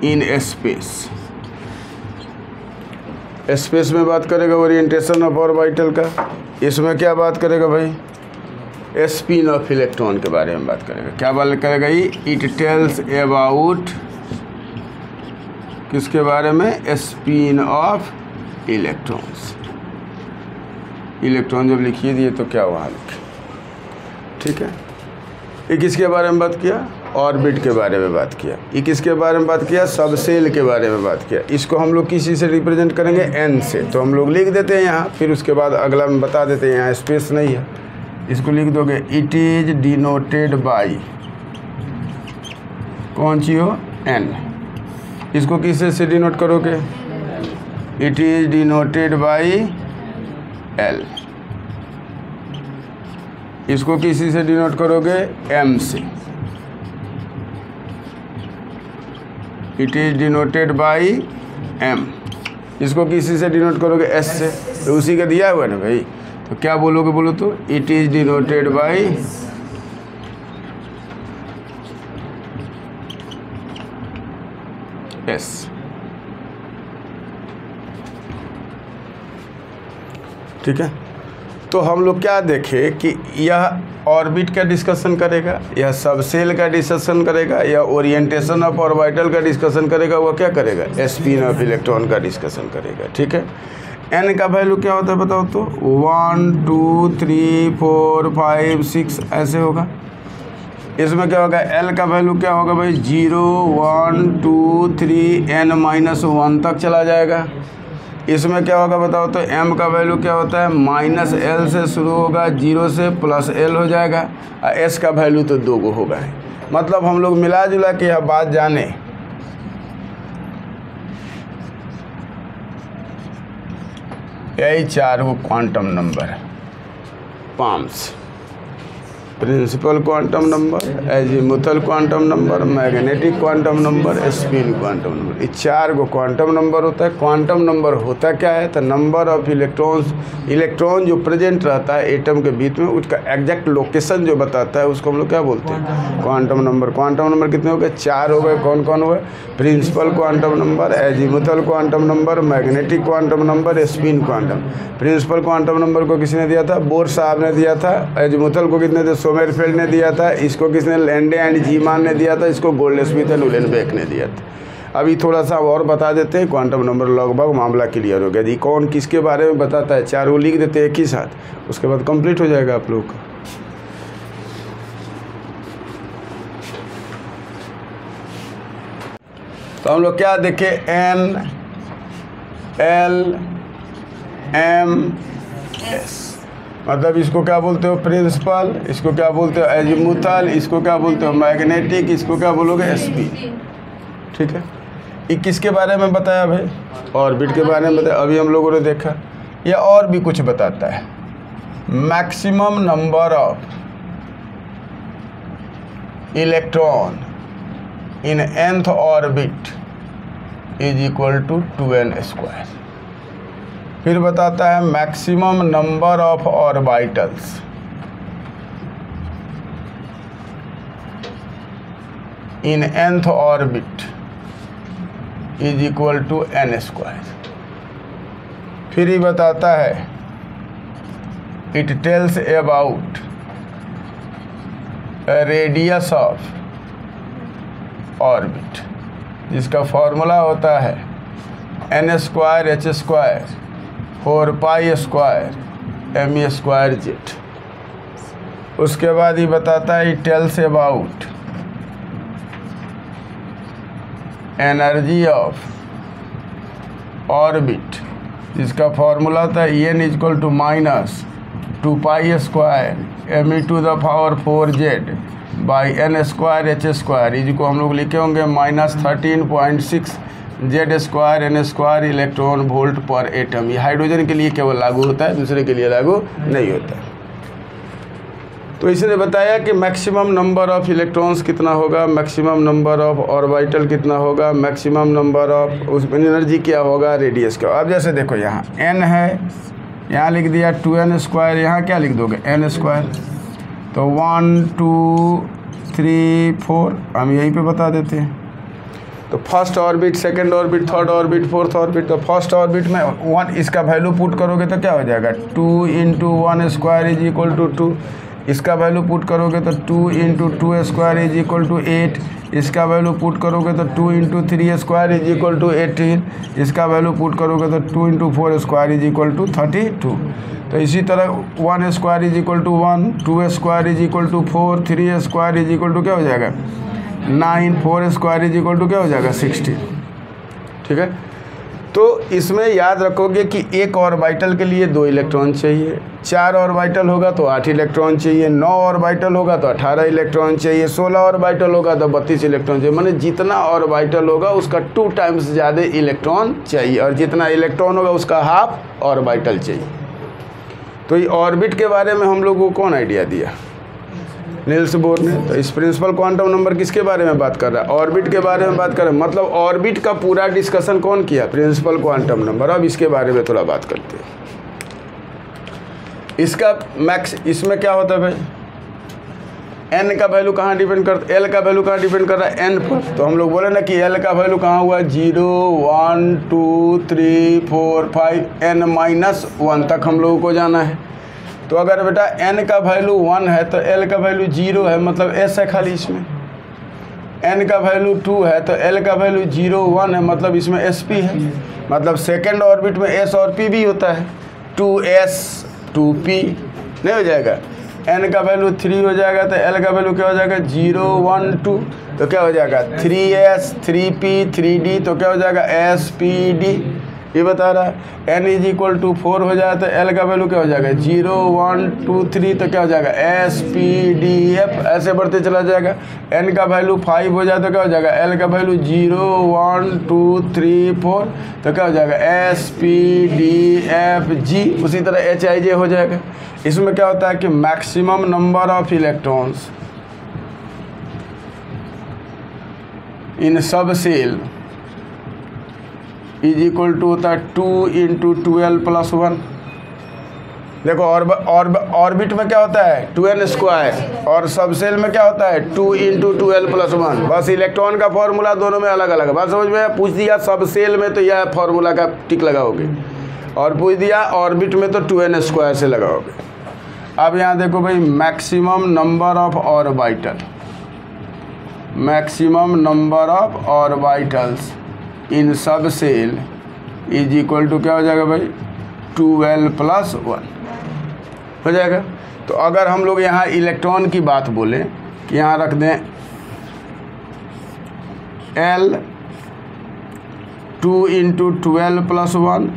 in space. Space में बात करेगा ओरिएंटेशन ऑफ ऑर्बिटल का। इसमें क्या बात करेगा भाई? स्पिन ऑफ इलेक्ट्रॉन के बारे में बात करेगा। क्या बात करेगा ये? इट टेल्स अबाउट किसके बारे में? Spin off electrons. इलेक्ट्रॉन जब लिखिए दिए तो क्या वहाँ लिखे, ठीक है। ये किसके बारे में बात किया? ऑर्बिट के बारे में बात किया। ये किसके बारे में बात किया? सब सेल के बारे में बात किया। इसको हम लोग किसी से रिप्रेजेंट करेंगे? n से। तो हम लोग लिख देते हैं यहाँ, फिर उसके बाद अगला में बता देते हैं। यहाँ स्पेस नहीं है, इसको लिख दोगे इट इज डिनोटेड बाई कौन सी हो? n। इसको किससे से डिनोट करोगे? It is denoted by l। इसको किसी से डिनोट करोगे? m से। It is denoted by m। इसको किसी से डिनोट करोगे? s से। तो उसी का दिया हुआ है ना भाई, तो क्या बोलोगे? बोलो तो it is denoted by s। ठीक है। तो हम लोग क्या देखें कि यह ऑर्बिट का डिस्कशन करेगा, यह सब सेल का डिस्कशन करेगा, या ओरिएंटेशन ऑफ ऑर्बिटल का डिस्कशन करेगा। वह क्या करेगा? स्पिन ऑफ इलेक्ट्रॉन का डिस्कशन करेगा, ठीक है। n का वैल्यू क्या होता है बताओ तो? 1 2 3 4 5 6 ऐसे होगा। इसमें क्या होगा? l का वैल्यू क्या होगा भाई? 0 1 2 3 n-1 तक चला जाएगा। इसमें क्या होगा बताओ तो? m का वैल्यू क्या होता है? -l से शुरू होगा, 0 से +l हो जाएगा। और s का वैल्यू तो 2 होगा। मतलब हम लोग मिला जुला के यह बात जाने यही 4 क्वांटम नंबर है। PAMS, principal quantum number, azimuthal quantum number, magnetic quantum number, spin quantum number. ये 4 क्वांटम नंबर होता है। क्वांटम नंबर होता क्या है? तो नंबर ऑफ इलेक्ट्रॉन्स, इलेक्ट्रॉन जो प्रेजेंट रहता है एटम के बीच में, उसका एग्जैक्ट लोकेशन जो बताता है उसको हम लोग क्या बोलते हैं? Quantum number. क्वांटम नंबर कितने हो गए? 4 हो गए। कौन कौन हुए? Principal quantum number, azimuthal quantum number, magnetic quantum number, spin quantum. Principal quantum number को किसने दिया था? बोर साहब ने दिया था। एजीमुथल को कितने थे? सोमरफेल्ड ने दिया था। इसको किसने? लैंडे एंड जीमान ने दिया था। इसको गोल्डस्मिथ एंड उलेनबेक ने दिया था। अभी थोड़ा सा और बता देते हैं। क्वांटम नंबर लगभग मामला क्लियर हो गया। ये कौन किसके बारे में बताता है? 4 लिख देते हैं एक ही साथ, उसके बाद कंप्लीट हो जाएगा आप लोग का। तो हम लोग क्या देखे? n l m s। मतलब इसको क्या बोलते हो? प्रिंसिपल। इसको क्या बोलते हो? एजीमुथल। इसको क्या बोलते हो? मैग्नेटिक। इसको क्या बोलोगे? स्पिन। ठीक है। ये किसके बारे में बताया भाई? ऑर्बिट के बारे में बताया। अभी हम लोगों ने देखा। या और भी कुछ बताता है। Maximum number of electron in nth orbit is equal to 2n²। फिर बताता है maximum number of orbitals in nth orbit is equal to n²। फिर ही बताता है it tells about radius of orbit, जिसका फॉर्मूला होता है n² h² 4π² me² z। उसके बाद ही बताता है it tells about energy of orbit, जिसका फॉर्मूला था n equal to -2π² me⁴z by n² h²। इसको हम लोग लिखे होंगे -13.6 z² n² इलेक्ट्रॉन वोल्ट पर एटम। ये हाइड्रोजन के लिए केवल लागू होता है, दूसरे के लिए लागू नहीं होता है। तो इसने बताया कि मैक्सिमम नंबर ऑफ इलेक्ट्रॉन्स कितना होगा, मैक्सिमम नंबर ऑफ ऑर्बिटल कितना होगा, मैक्सिमम नंबर ऑफ उसमें एनर्जी क्या होगा, रेडियस क्या। अब जैसे देखो यहाँ n है, यहाँ लिख दिया 2n², यहाँ क्या लिख दोगे n²। तो 1 2 3 4 हम यहीं पे बता देते हैं। तो first orbit, second orbit, third orbit, fourth orbit. तो फर्स्ट ऑर्बिट में 1 इसका वैल्यू पुट करोगे तो क्या हो जाएगा 2 × 1² = 2। इसका वैल्यू पुट करोगे तो 2 × 2² = 8। इसका वैल्यू पुट करोगे तो 2 × 3² = 18। इसका वैल्यू पुट करोगे तो 2 × 4² = 32। तो इसी तरह 1² = 1, 2² = 4, 3² = क्या हो जाएगा 9, 4² = क्या हो जाएगा 16। ठीक है। तो इसमें याद रखोगे कि एक ऑर्बिटल के लिए 2 इलेक्ट्रॉन चाहिए, 4 ऑर्बिटल होगा तो 8 इलेक्ट्रॉन चाहिए, 9 ऑर्बिटल होगा तो 18 इलेक्ट्रॉन चाहिए, 16 ऑर्बिटल होगा तो 32 इलेक्ट्रॉन चाहिए। माने जितना ऑर्बिटल होगा उसका 2 टाइम्स ज़्यादा इलेक्ट्रॉन चाहिए, और जितना इलेक्ट्रॉन होगा उसका हाफ ऑर्बिटल चाहिए। तो ये ऑर्बिट के बारे में हम लोगों को कौन आइडिया दिया, नील्स बोर ने। तो इस प्रिंसिपल क्वांटम नंबर किसके बारे में बात कर रहा है, ऑर्बिट के बारे में बात कर रहा है। मतलब ऑर्बिट का पूरा डिस्कशन कौन किया, प्रिंसिपल क्वांटम नंबर। अब इसके बारे में थोड़ा बात करते हैं। इसका मैक्स, इसमें क्या होता है भाई, n का वैल्यू कहाँ डिपेंड करता है, l का वैल्यू कहाँ डिपेंड कर रहा है n पर। तो हम लोग बोले ना कि l का वैल्यू कहाँ हुआ 0 1 2 3 4 5 n-1 तक हम लोगों को जाना है। तो अगर बेटा n का वैल्यू 1 है तो l का वैल्यू 0 है, मतलब s है खाली इसमें। n का वैल्यू 2 है तो l का वैल्यू 0 1 है, मतलब इसमें sp है। मतलब सेकेंड ऑर्बिट में s और p भी होता है, 2s 2p नहीं हो जाएगा। n का वैल्यू 3 हो जाएगा तो l का वैल्यू क्या हो जाएगा 0 1 2, तो क्या हो जाएगा 3s 3p 3d, तो क्या हो जाएगा spd। ये बता रहा है n = 4 हो जाए तो l का वैल्यू क्या हो जाएगा 0 1 2 3, तो क्या हो जाएगा spdf। ऐसे बढ़ते चला जाएगा। n का वैल्यू 5 हो जाए तो क्या हो जाएगा l का वैल्यू 0 1 2 3 4, तो क्या हो जाएगा spdfg। उसी तरह hij हो जाएगा। इसमें क्या होता है कि maximum number of electrons in सब सेल = होता है 2 × 12 + 1। देखो ऑर्बिट में क्या होता है 2n², और सब सेल में क्या होता है 2 × 12 + 1। बस इलेक्ट्रॉन का फॉर्मूला दोनों में अलग अलग है। बस समझ में पूछ दिया सब सेल में तो यह फॉर्मूला का टिक लगाओगे, और पूछ दिया ऑर्बिट में तो 2n² से लगाओगे। अब यहाँ देखो भाई maximum number of orbital, maximum number of orbitals इन सब सेल = क्या हो जाएगा भाई 12 + 1 हो जाएगा। तो अगर हम लोग यहाँ इलेक्ट्रॉन की बात बोलें कि यहाँ रख दें L 2 × 12 + 1,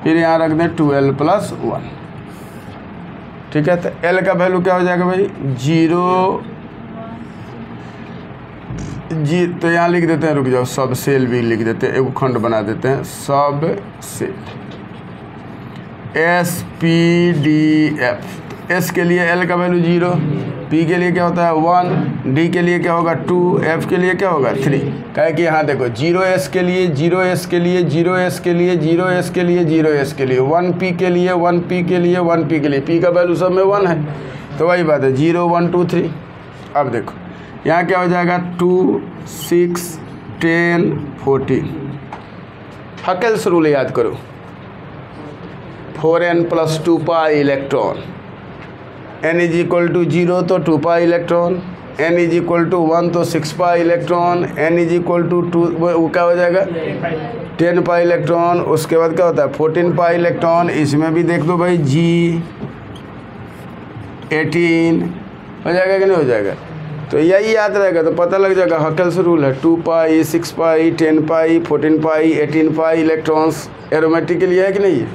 फिर यहाँ रख दें 12 + 1। ठीक है। तो L का वैल्यू क्या हो जाएगा भाई 0 जी। तो यहाँ लिख देते हैं, रुक जाओ, सब सेल भी लिख देते हैं, एक खंड बना देते हैं, सब सेल SPDF। S के लिए L का वैल्यू 0, P के लिए क्या होता है 1, D के लिए क्या होगा 2, F के लिए क्या होगा 3। कहे कि यहाँ देखो 0s के लिए 0s के लिए 0s के लिए 0s के लिए 0s के लिए 1p के लिए 1p के लिए 1p के लिए, P का वैल्यू सब में 1 है। तो वही बात है 0 1 2 3। अब देखो यहाँ क्या हो जाएगा 2 6 10 14। हकेल्स रूल याद करो, 4n + 2π इलेक्ट्रॉन, n = 0 तो 2π इलेक्ट्रॉन, n = 1 तो 6π इलेक्ट्रॉन, n = 2 वो क्या हो जाएगा 10π इलेक्ट्रॉन। उसके बाद क्या होता है 14π इलेक्ट्रॉन। इसमें भी देख दो भाई G 18 हो जाएगा कि नहीं हो जाएगा। तो यही याद रहेगा तो पता लग जाएगा हकेल्स रूल है 2π 6π 10π 14π 18π इलेक्ट्रॉन्स एरोमेटिकली है कि नहीं है।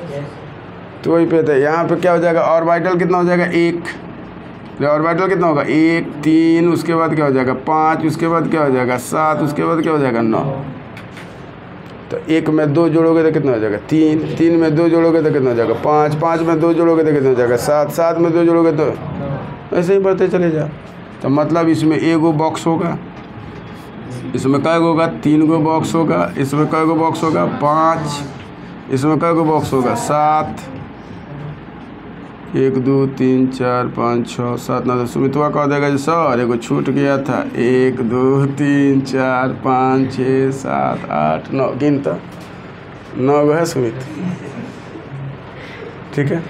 तो वही पे था। यहाँ पे क्या हो जाएगा ऑर्बिटल कितना हो जाएगा 1, ऑर्बिटल कितना होगा 1 3, उसके बाद क्या हो जाएगा 5, उसके बाद क्या हो जाएगा 7, उसके बाद क्या हो जाएगा 9। तो 1 में 2 जोड़ोगे तो कितना हो जाएगा 3, 3 में 2 जोड़ोगे तो कितना हो जाएगा 5, 5 में 2 जोड़ोगे तो कितना हो जाएगा 7, 7 में 2 जोड़ोगे तो ऐसे ही बढ़ते चले जाओ। तो मतलब इसमें एगो बॉक्स होगा, इसमें कै गो होगा 3 गो बॉक्स होगा, इसमें कै गो बॉक्स होगा 5, इसमें कै गो बॉक्स होगा 7, 1 2 3 4 5 6 7 9 10। सुमितवा कह देगा जी सर एगो छूट गया था, 1 2 3 4 5 6 7 8 9, गिनता 9 गो है सुमित। ठीक है,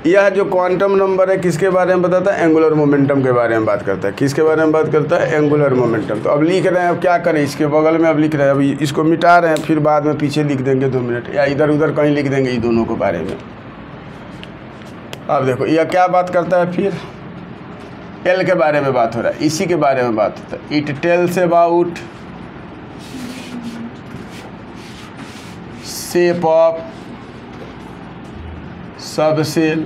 यह जो क्वांटम नंबर है किसके बारे में बताता है? एंगुलर मोमेंटम के बारे में बात करता है। किसके बारे में बात करता है? Angular momentum. तो अब लिख रहे हैं, अब क्या करें, इसके बगल में अब लिख रहे हैं, अभी इसको मिटा रहे हैं, फिर बाद में पीछे लिख देंगे 2 मिनट, या इधर उधर कहीं लिख देंगे ये दोनों के बारे में। अब देखो यह क्या बात करता है, फिर एल के बारे में बात हो रहा है, इसी के बारे में बात होता है। It tells about shape of सब सेल।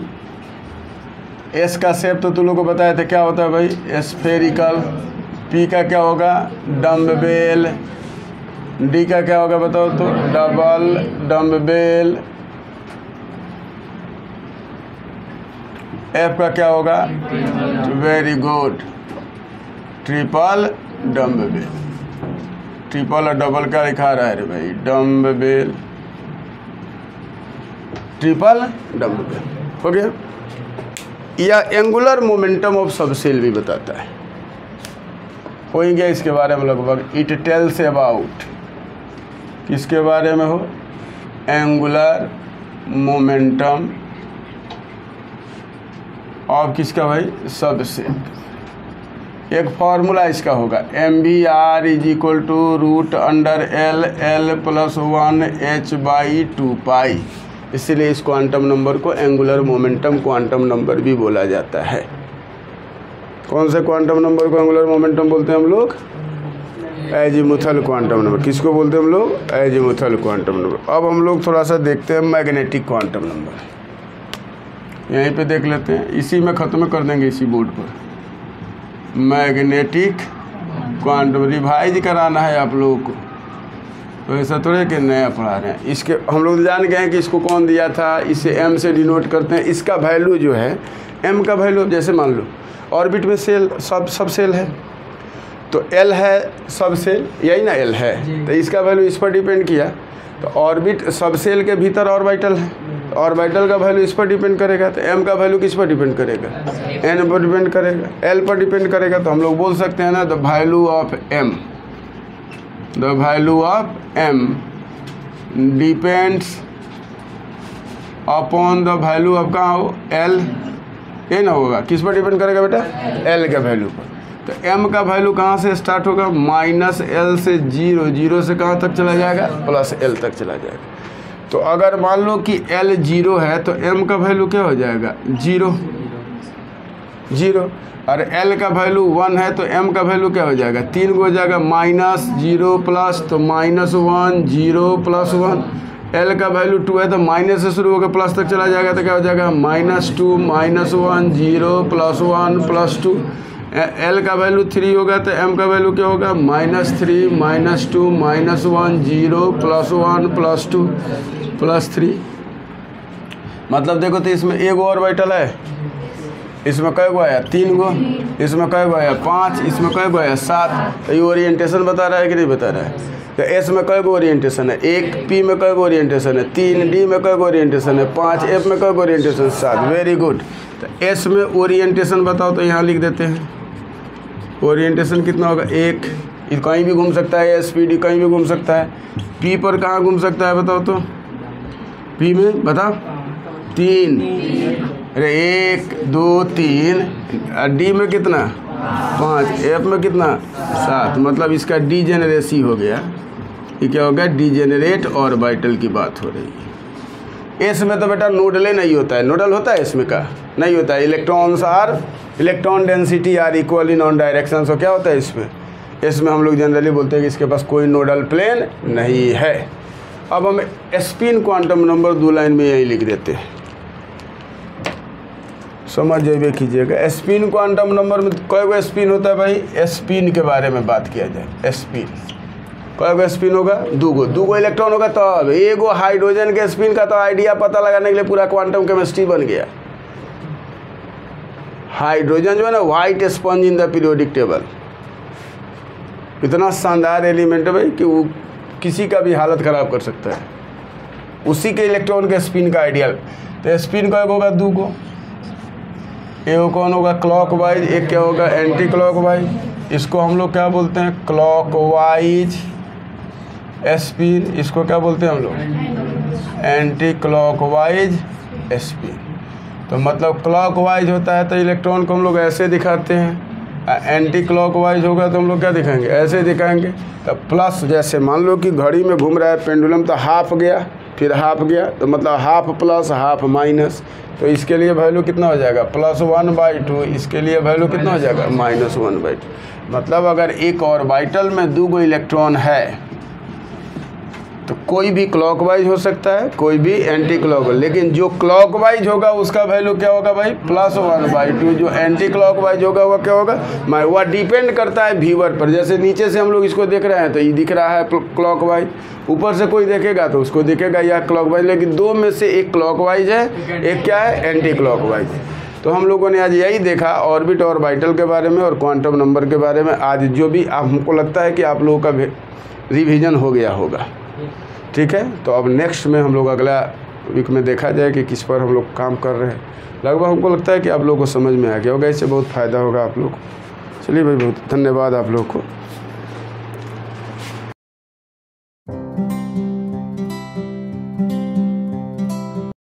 एस का शेप तो तुम लोग को बताया था, क्या होता है भाई? स्फेरिकल। पी का क्या होगा? डम्बेल। डी का क्या होगा बताओ तो? Double dumbbell. एफ का क्या होगा? Very good, triple dumbbell. Triple और डबल का लिखा रहा है रे भाई? डम्बेल, ट्रिपल डम्बेल हो गया। या एंगुलर मोमेंटम ऑफ सबसेल भी बताता है, हो ही गया इसके बारे में लगभग। इट टेल्स अबाउट, किसके बारे में हो? एंगुलर मोमेंटम ऑफ किसका भाई? सबसेल। एक फार्मूला इसका होगा, MVR = √L+1h/2π। इसीलिए इस क्वांटम नंबर को एंगुलर मोमेंटम क्वांटम नंबर भी बोला जाता है। कौन से क्वांटम नंबर को एंगुलर मोमेंटम बोलते हैं हम लोग? Azimuthal quantum number. किसको बोलते हैं हम लोग? Azimuthal quantum number. अब हम लोग थोड़ा सा देखते हैं मैग्नेटिक क्वांटम नंबर, यहीं पे देख लेते हैं, इसी में ख़त्म कर देंगे इसी बोर्ड पर। मैग्नेटिक क्वांटम रिवाइज कराना है आप लोगों को, तो ऐसा थोड़े कि नया पढ़ा रहे हैं। इसके हम लोग जान गए हैं कि इसको कौन दिया था, इसे m से डिनोट करते हैं। इसका वैल्यू जो है m का वैल्यू, जैसे मान लो ऑर्बिट में सेल सब सेल है, तो L है सब सेल, यही ना L है, तो इसका वैल्यू इस पर डिपेंड किया। तो ऑर्बिट सब सेल के भीतर ऑर्बिटल है, ऑर्बिटल का वैल्यू इस पर डिपेंड करेगा। तो m का वैल्यू किस पर डिपेंड करेगा? n पर डिपेंड करेगा, L पर डिपेंड करेगा। तो हम लोग बोल सकते हैं ना, the value of m, the value of m depends upon the value of कहाँ हो? L। ये ना होगा, किस पर डिपेंड करेगा बेटा? L के वैल्यू पर। तो m का वैल्यू कहाँ से स्टार्ट होगा? -L से 0, 0 से कहाँ तक चला जाएगा? +L तक चला जाएगा। तो अगर मान लो कि L 0 है तो m का वैल्यू क्या हो जाएगा? 0, 0। और L का वैल्यू 1 है तो m का वैल्यू क्या हो जाएगा? 3 हो जाएगा, -0 तो -1 0 +1। L का वैल्यू 2 है तो माइनस से शुरू होकर प्लस तक चला जाएगा, तो क्या हो जाएगा? -2 -1 0 +1 +2। L का वैल्यू 3 होगा तो m का वैल्यू क्या होगा? -3 -2 -1 0 +1 +2 +3। मतलब देखो तो इसमें एगो ऑर्बिटल है, इसमें कै गो आया? 3 गो। इसमें कै गो आया? 5। इसमें कै गो आया? 7। तो ये ओरिएंटेशन बता रहा है कि नहीं बता रहा है? तो एस में कै गो ओरिएंटेशन है? 1। पी में कै गो ओरिएंटेशन है? 3। डी में कै गो ओरिएंटेशन है? 5। एफ में कै गो ओरिएंटेशन? 7। Very good. तो एस में ओरिएंटेशन बताओ, तो यहाँ लिख देते हैं। ओरिएंटेशन कितना होगा? 1। ये कहीं भी घूम सकता है, SPD कहीं भी घूम सकता है। पी पर कहाँ घूम सकता है बताओ तो? पी में बताओ? 3। अरे 1 2 3। डी में कितना? 5। एफ में कितना? 7। मतलब इसका डीजेनरेसी हो गया। ये क्या हो गया? डीजेनरेट ऑर्बिटल की बात हो रही है। एस में तो बेटा नोडले नहीं होता है। नोडल होता है इसमें का? नहीं होता है। Electron density are equal in on direction. तो क्या होता है इसमें? इसमें हम लोग जनरली बोलते हैं कि इसके पास कोई नोडल प्लेन नहीं है। अब हम स्पिन क्वांटम नंबर 2 लाइन में यही लिख देते हैं, समझ जाइए कीजिएगा। स्पिन क्वांटम नंबर में कई गो स्पिन होता है भाई? स्पिन के बारे में बात किया जाए। स्पिन कई गो स्पिन होगा? 2 गो। 2 गो इलेक्ट्रॉन होगा तब। एगो हाइड्रोजन के स्पिन का तो आइडिया पता लगाने के लिए पूरा क्वांटम केमिस्ट्री बन गया। हाइड्रोजन जो है ना white sponge in the periodic table. इतना शानदार एलिमेंट है भाई कि वो किसी का भी हालत ख़राब कर सकता है। उसी के इलेक्ट्रॉन के स्पिन का आइडियल। तो स्पिन का एक होगा 2 को, एक कौन होगा क्लॉकवाइज, एक क्या होगा एंटी क्लॉकवाइज। इसको हम लोग क्या बोलते हैं क्लॉकवाइज स्पिन। इसको क्या बोलते हैं हम लोग एंटी क्लॉकवाइज स्पिन। तो मतलब क्लॉकवाइज होता है तो इलेक्ट्रॉन को हम लोग ऐसे दिखाते हैं, एंटी क्लॉकवाइज होगा तो हम लोग क्या दिखाएंगे ऐसे दिखाएंगे। तो प्लस जैसे मान लो कि घड़ी में घूम रहा है पेंडुलम, तो हाफ गया फिर हाफ गया, तो मतलब हाफ प्लस हाफ माइनस। तो इसके लिए वैल्यू कितना हो जाएगा +1/2, इसके लिए वैल्यू कितना हो जाएगा -1/2। मतलब अगर एक ऑर्बिटल में 2 इलेक्ट्रॉन है तो कोई भी क्लॉकवाइज हो सकता है, कोई भी एंटी क्लॉकवाइज, लेकिन जो क्लॉकवाइज होगा उसका वैल्यू क्या होगा भाई +1/2। जो एंटी क्लॉकवाइज होगा वह क्या होगा, वह डिपेंड करता है व्यूअर पर। जैसे नीचे से हम लोग इसको देख रहे हैं तो ये दिख रहा है क्लॉकवाइज, ऊपर से कोई देखेगा तो उसको दिखेगा यह क्लॉकवाइज, लेकिन 2 में से एक क्लॉकवाइज है, एक क्या है एंटी क्लॉकवाइज। तो हम लोगों ने आज यही देखा ऑर्बिट ऑर्बिटल के बारे में और क्वांटम नंबर के बारे में। आज जो भी हमको लगता है कि आप लोगों का रिवीजन हो गया होगा, ठीक है। तो अब नेक्स्ट में हम लोग अगला वीक में देखा जाए कि किस पर हम लोग काम कर रहे हैं। लगभग हमको लगता है कि आप लोगों को समझ में आ गया होगा, इससे बहुत फ़ायदा होगा आप लोग को। चलिए भाई, बहुत धन्यवाद आप लोग को।